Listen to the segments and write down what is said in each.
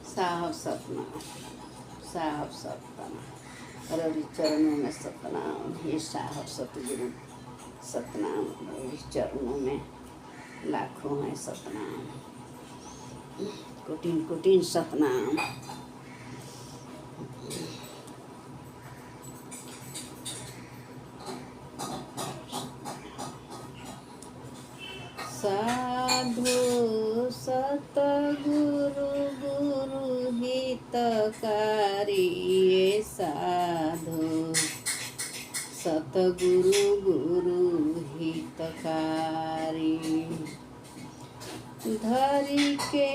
साहब सतनाम, साहब सतनाम, रवि चरणों में सतनाम। हे साहब सतगुरु सतनाम, रवि चरणों में लाखों हैं सतनाम, कोटिन कोटिन सतनाम। साधु सतगुरु गुरु हितकारी, ये साधु सतगुरु गुरु हितकारी। धरी के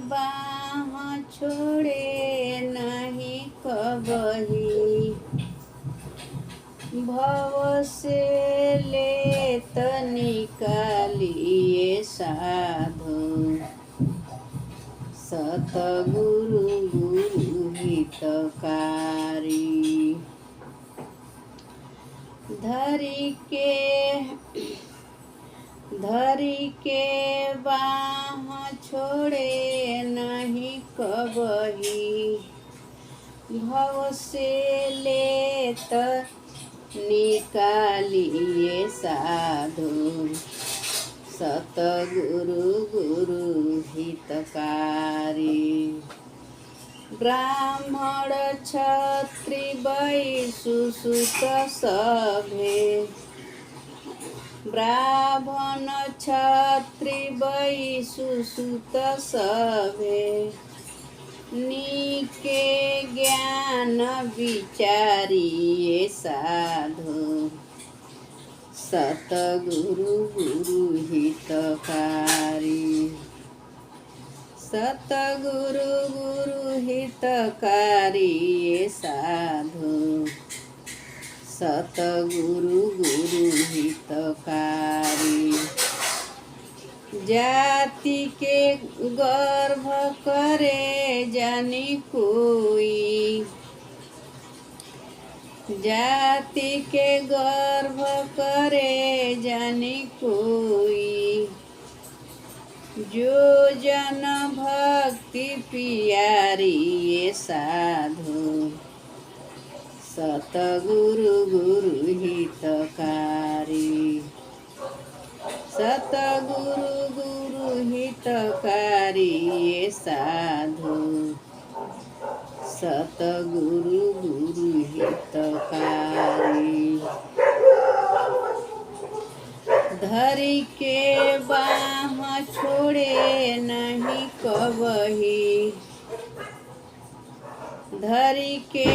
बाह छोड़े नहीं कबही, भव से लेत निकालिए साधु सतगुरु गुरु हितकारी। धरी के बाह छोड़े नहीं कबही, भव से लेत निकालिए साधु सतगुरु गुरु हितकारी। ब्राह्मण क्षत्रि वैश्य सुत सभे, ब्राह्मण क्षत्रि वैश्य सुत सभे, नीके ज्ञान विचारिए साधु सतगुरु गुरु हितकारी। सतगुरु गुरु हितकारी, ये साधु सतगुरु गुरु हितकारी। जाति के गर्भ करे जानी कोई, जाति के गर्भ करे जानी कोई, जो जन भक्ति प्यारी, ये साधु सतगुरु गुरु हितकारी। सतगुरु गुरु हितकारी, ये साधु सतगुरु गुरु हितकारी। धरी के बाह छोड़े नहीं कबही, धरी के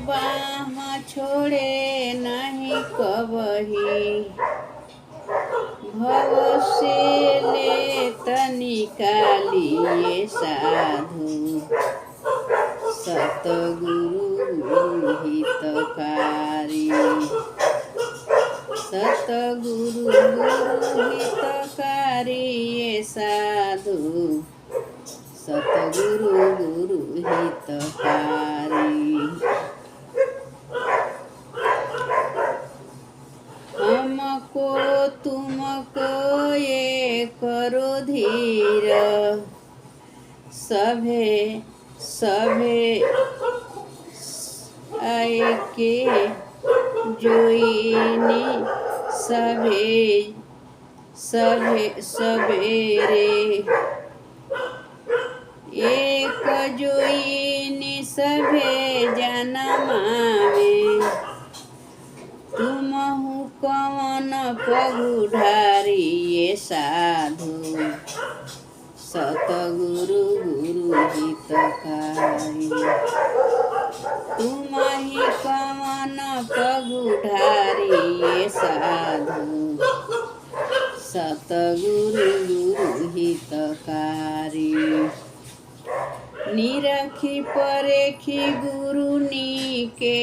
बाह छोड़े नहीं कबही, भव से लेत निकालिए साधु सतगुरु गुरु हितकारी। सतगुरु गुरु हितकारी, ये साधु सतगुरु गुरु हितकारी। हमको तुमको ये करो धीर, सभे आए के जोईनी सवेरे, एक जोईनी सभे जनमावे, तुमहु कवन पगुढारी, ये साधु सतगुरु गुरु हितकारी। तुम्हि कवन पगुढारी, ये साधु सतगुरु गुरु हितकारी। निरखी परेखी गुरु नीके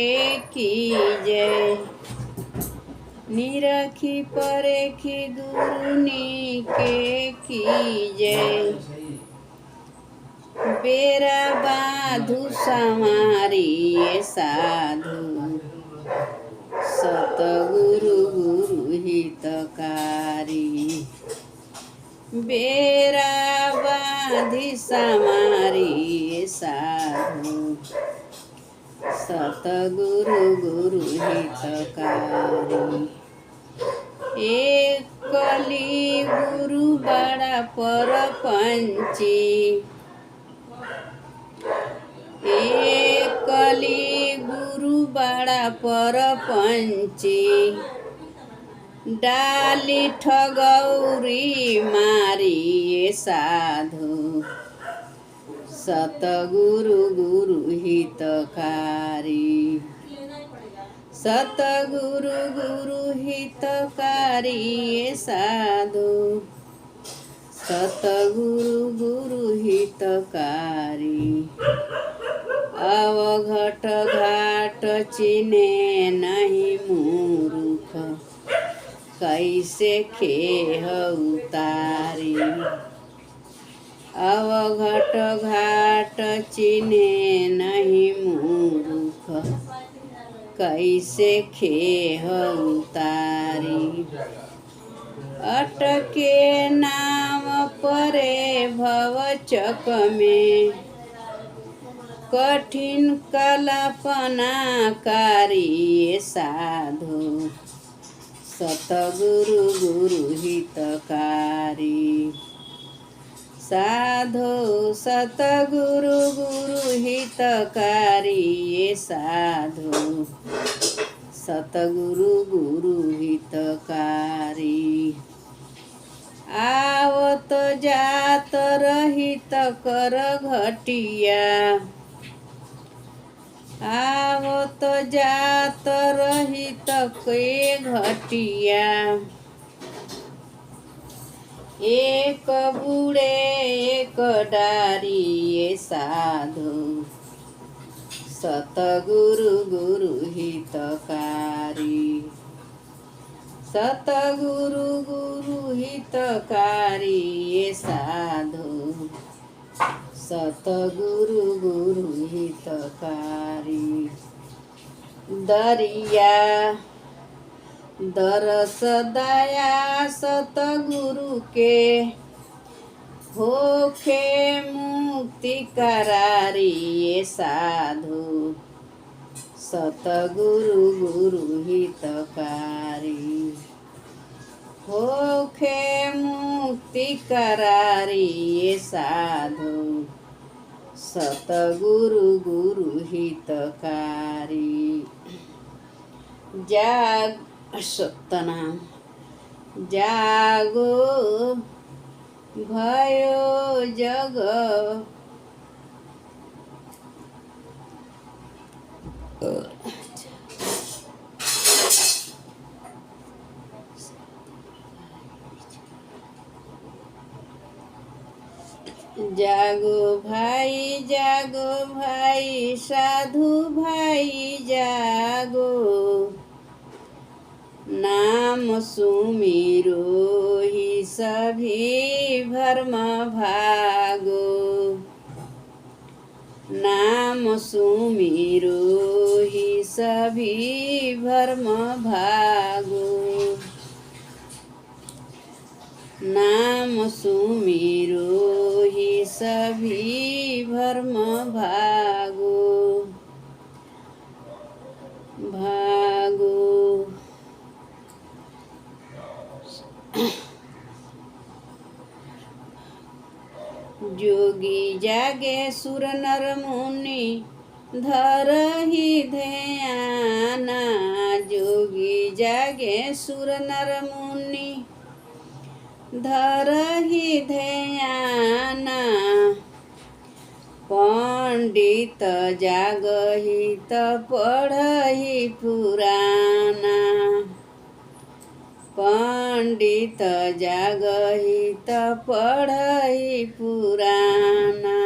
कीजय, निरखी परेखी गुरु नीके कीजय। बेरा बाधु समारी ये साधु सतगुरु गुरु हितकारी बेरा बाधि समारी ये साधु सतगुरु गुरु हितकारी एक कली गुरु बड़ा परपंची एक कली गुरु बड़ा परपंची डाली ठगौरी मारी ये साधु सतगुरु गुरु हितकारी सतगुरु गुरु हितकारी ये साधु सतगुरु गुरु हितकारी अवघट घाट चिने नहीं मूर्ख कैसे खेह उतारी अवघट घाट चिने नहीं मूर्ख कैसे खेह उतारी अटके नाम परे भवचक में कठिन कल्पना कारी साधु सतगुरु गुरु हितकारी साधु सतगुरु गुरु हितकारी ये साधु सतगुरु गुरु हितकारी आवत जात रहित कर घटिया आवत जात रहित के घटिया एक बूढ़े एक डारी ये साधु सतगुरु गुरु हितकारी सतगुरु गुरु हितकारी ये साधु सतगुरु गुरु हितकारी दरिया दरस दया सतगुरु के होखे मुक्ति करारी ये साधु सतगुरु गुरु हितकारी होखे मुक्ति करारी ये साधु सतगुरु गुरु हितकारी जाग सतनाम जागो भयो जग जागो भाई साधु भाई जागो नाम सुमिरो ही सभी भर्म भागो नाम सुमिरो ही सभी भर्म भागो नाम सुमिरो ही सभी भर्म भागो भागो जोगी जागे सुर नर मुनि धरहि ध्याना जोगी जागे सुर नर मुनि धरहि ध्याना पंडित जागहि त पढ़हि पुराना पंडित जागहि त पढ़हि पुराना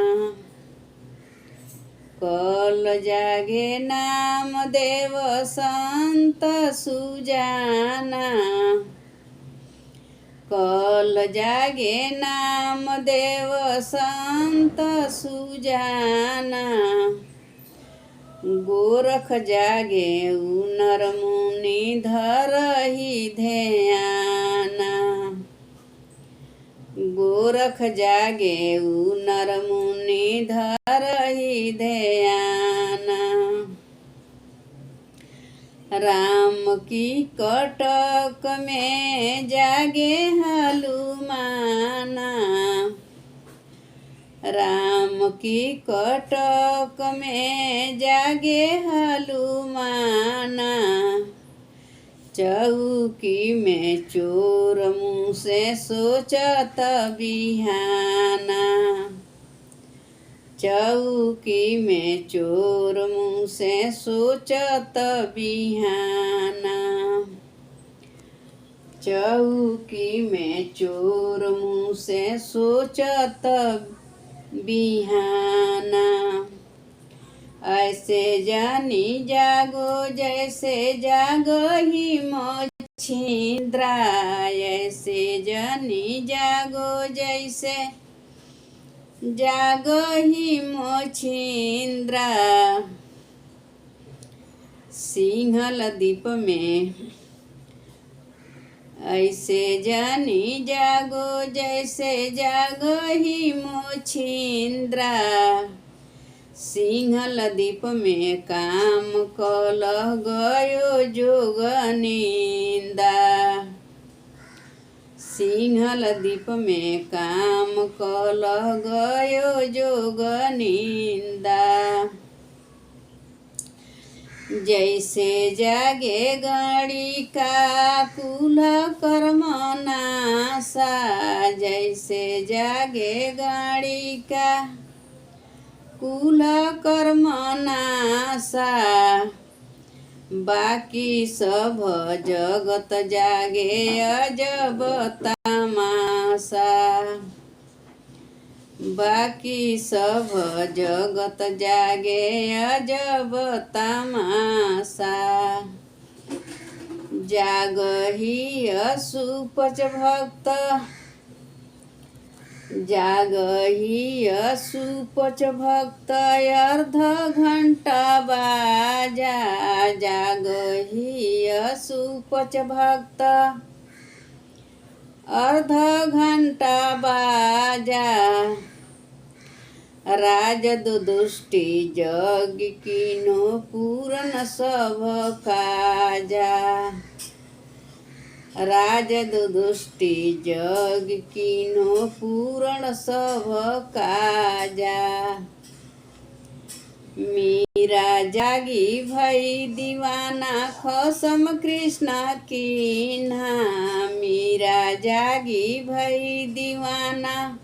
कल जागे नाम देव संत सुजाना कल जागे नाम देव संत सुजाना। गोरख जागे उ नर मुनि धरहि ध्याना। गोरख जागे उ नर मुनि धरहि ध्याना। राम की कटक में जागे हनुमाना। राम की कटक में जागे हनुमाना। चौकी में चोर मुँह से सोचत बिहाना। चौकी में चोर मुँह से सोचत बिहाना। चौकी में चोर मुँह से सोचत बिहाना। ऐसे जानी जागो जैसे जागहि मछिंद्रा। ऐसे जानी जागो जैसे जागहि मछिंद्रा। सिंहल दीप में ऐसे जानी जागो जैसे जागहि मछिंद्रा। सिंहल दीप में काम कलह गयो जोग निंदा। सिंहल दीप में काम कलह गयो जोग निंदा। जैसे जागे गाड़ी का कुल कर्म नासा। जैसे जागे गाड़ी का कुल कर्म नासा। बाकी सब जगत जागे अजब तमाशा। बाकी सब जगत जागे अजब तमाशा। जागहि असुपच भक्त। जागहि असुपच भक्त अर्ध घंटा बाजा। जागहि असुपच भक्त अर्ध घंटा बाजा। राजद दुष्टि जग कीनो पूरन सब काजा। राजद दुष्टि जग कीनो पूरण सब काजा। मीरा जागी भई दीवाना खसम कृष्ण कीन्हा। मीरा जागी भई दीवाना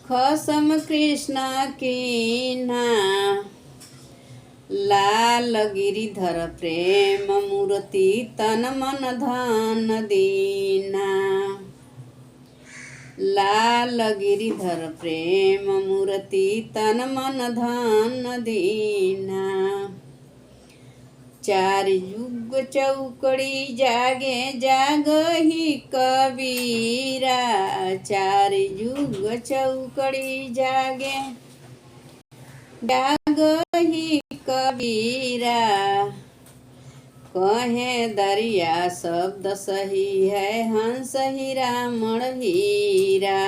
खसम कृष्ण कीन्हा। लाल गिरिधर प्रेम मूर्ति तन मन धन दीना। लाल गिरिधर प्रेम मूर्ति तन मन धन दीना। चार युग चौकड़ी जागे जागहि कबीरा। चार युग चौकड़ी जागे जागहि कबीरा। कहे दरिया शब्द सही है हंस हीरा मण हीरा।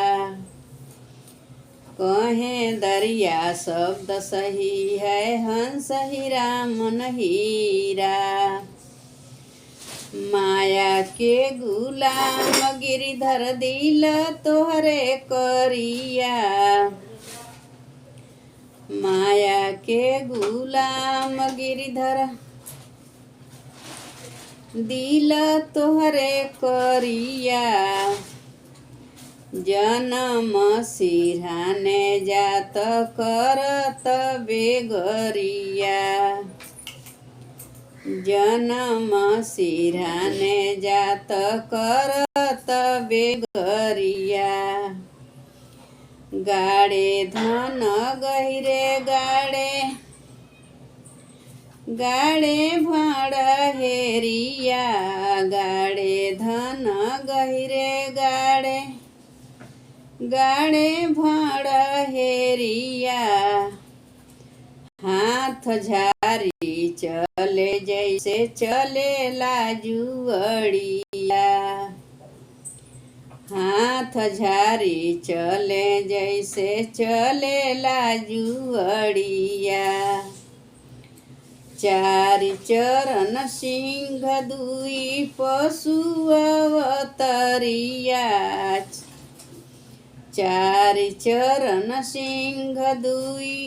कहे दरिया शब्द सही है हंस हीरा मन हीरा। माया के गुलाम गिरिधर दिल तोहरे करिया। माया के गुलाम गिरिधर दिल तोहरे करिया। जन्म सिरहाने जात करत बेगरिया। जन्म सिरहाने जात करत बेगरिया। गाड़े धन गहिरे गाड़े गाडे भाँड हेरिया गाडे धन गहिरे गाडे गाडे भाँड हेरिया हाथ झारी चले जैसे चले जुअड़िया हाथ झारी चले जैसे चले जुअड़िया चारि चरण सिंह दुई पशु अवतरिया चारि चरण सिंह दुई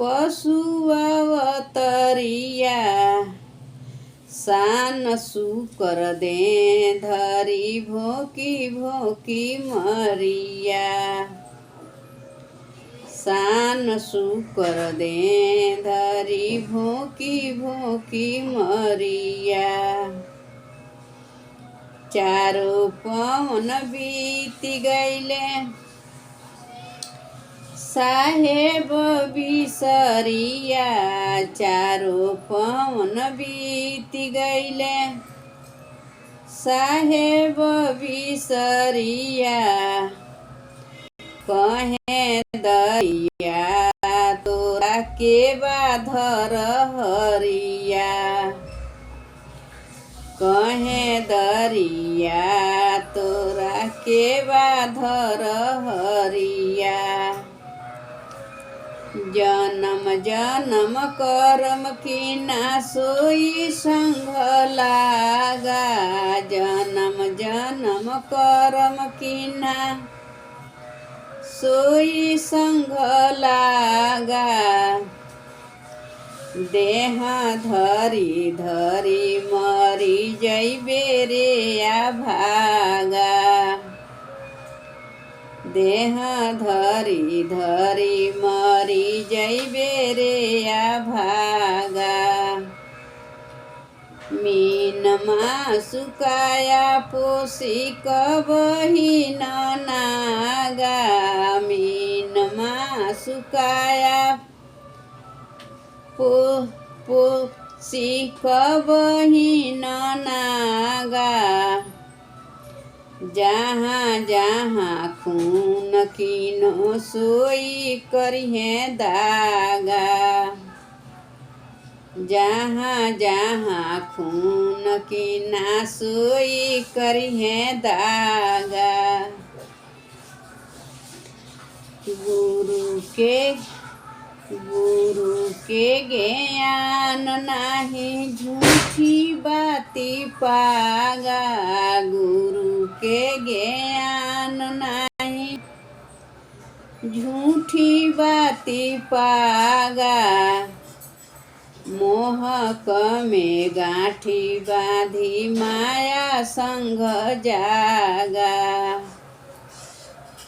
पशु अवतरिया सान सुकर दे धरी भोकी भोकी मरिया सान सुकर दे धरी भोकी भोकी मरिया चारो पवन बीती गईले साहेब बिसरिया चारो पवन बीती गईले साहेब बिसरिया कहे दैया तोरा के बाधर हरिया कहे दरिया तोरा के बाधर हरिया जन्म जन्म करम कीना सोई संग लागा जन्म जन्म करम कीना सोई संग लागा देह धरी धरी मरी जैबे रे भागा देह धरी धरी मरी जैबे रे भागा मीन सुकाया पोसी कबही नागा मीन सुकाया पोसी कबही नागा जहाँ जहाँ खून कीनो सोई करिहे दागा जहाँ जहाँ खून कीना सोई करिहे दागा गुरु के ज्ञान नाही झूठी बाती पागा गुरु के ज्ञान नाही झूठी बाती पागा मोहक में गाठी बांधी माया संग जागा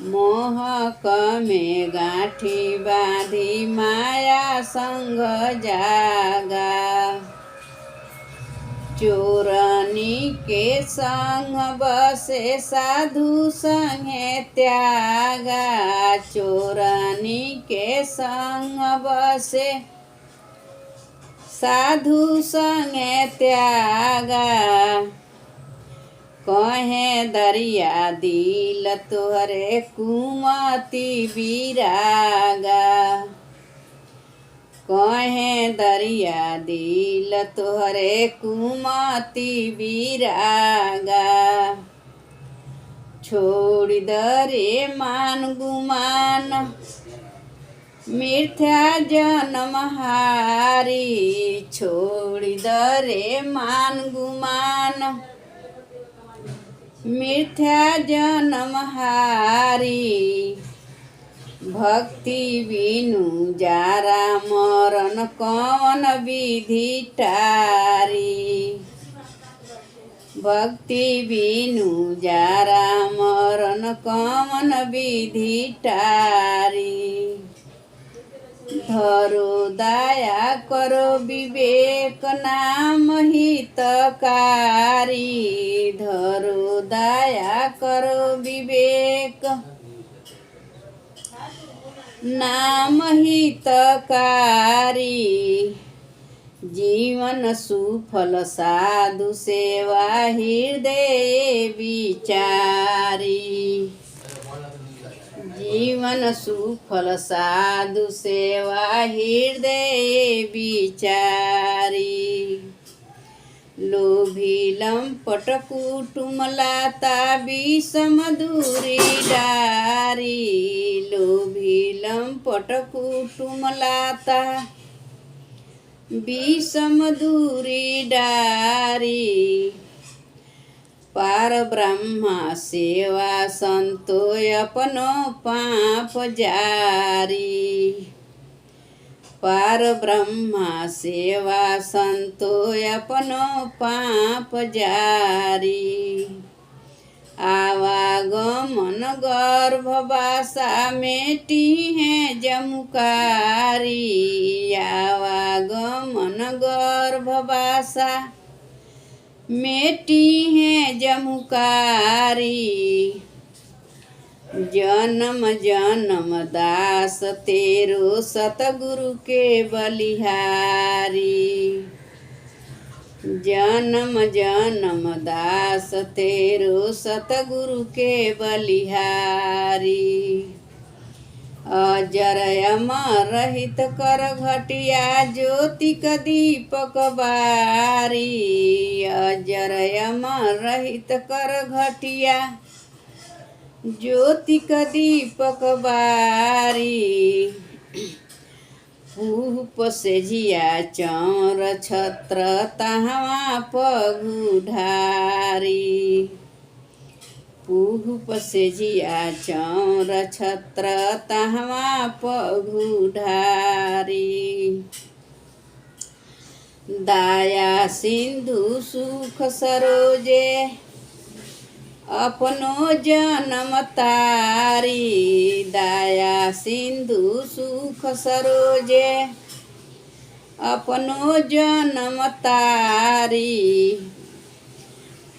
मोहक में गाठी बांधी माया संग जागा चोरनी के संग बसे साधु संगे त्यागा चोरनी के संग बसे साधु संगे त्यागा कहे दरिया दिल तोहरे कुमति बिरागा कहे दरिया दिल तोहरे कुमति बिरागा छोड़ दरे मान गुमान मिथ्या जन्म हारी छोड़ दरे मान गुमान मिथ्या जन्म हारी भक्ति बिनु जारा मरण कौन विधि टारी भक्ति बिनु जारा मरण कौन विधि टारी धरो दया करो विवेक नाम हितकारी धरो दया करो विवेक नाम हितकारी जीवन सुफल साधु सेवा हृदय विचारी। जीवन सुफल साधु सेवा हृदय विचारी। लोभी लंपट कुटुम लाता विषम दूरी डारी। लोभी लंपट कुटुम लाता विषम दूरी डारी। पार ब्रह्म सेवा संतो अपनो पाप जारी। पार ब्रह्म सेवा संतो अपनो पाप जारी। आवागमन गर्भवासा मेटी है जमुकारी। आवागमन गर्भवासा मेटी है जमुकारी। जन्म जन्म दास तेरो सतगुरु के बलिहारी। जन्म जन्म दास तेरो सतगुरु के बलिहारी। अजर अमर रहित कर घटिया ज्योति का दीपक बारी। अजर अमर रहित कर घटिया ज्योति का दीपक बारी। पूप से जिया चौर छत्र तहवा पगु ढारी। पूप से जिया चौर छत्र तहवा पगु ढारी। दाया सिंधु सुख सरोजे अपनो जन्म तारी। दाया सिंधु सुख सरोजे अपनो जन्म तारी।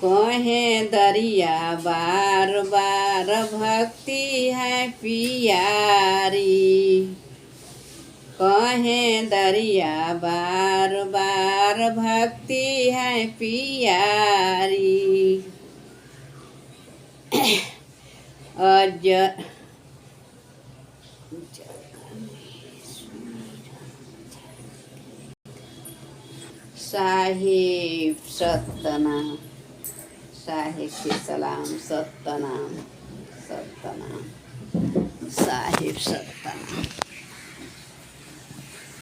कहे दरिया बार बार भक्ति है पियारी। कहे दरिया बार बार भक्ति है पियारी। अजर साहिब सतनाम। साहिब के सलाम सतनाम सतनाम। साहिब सतनाम।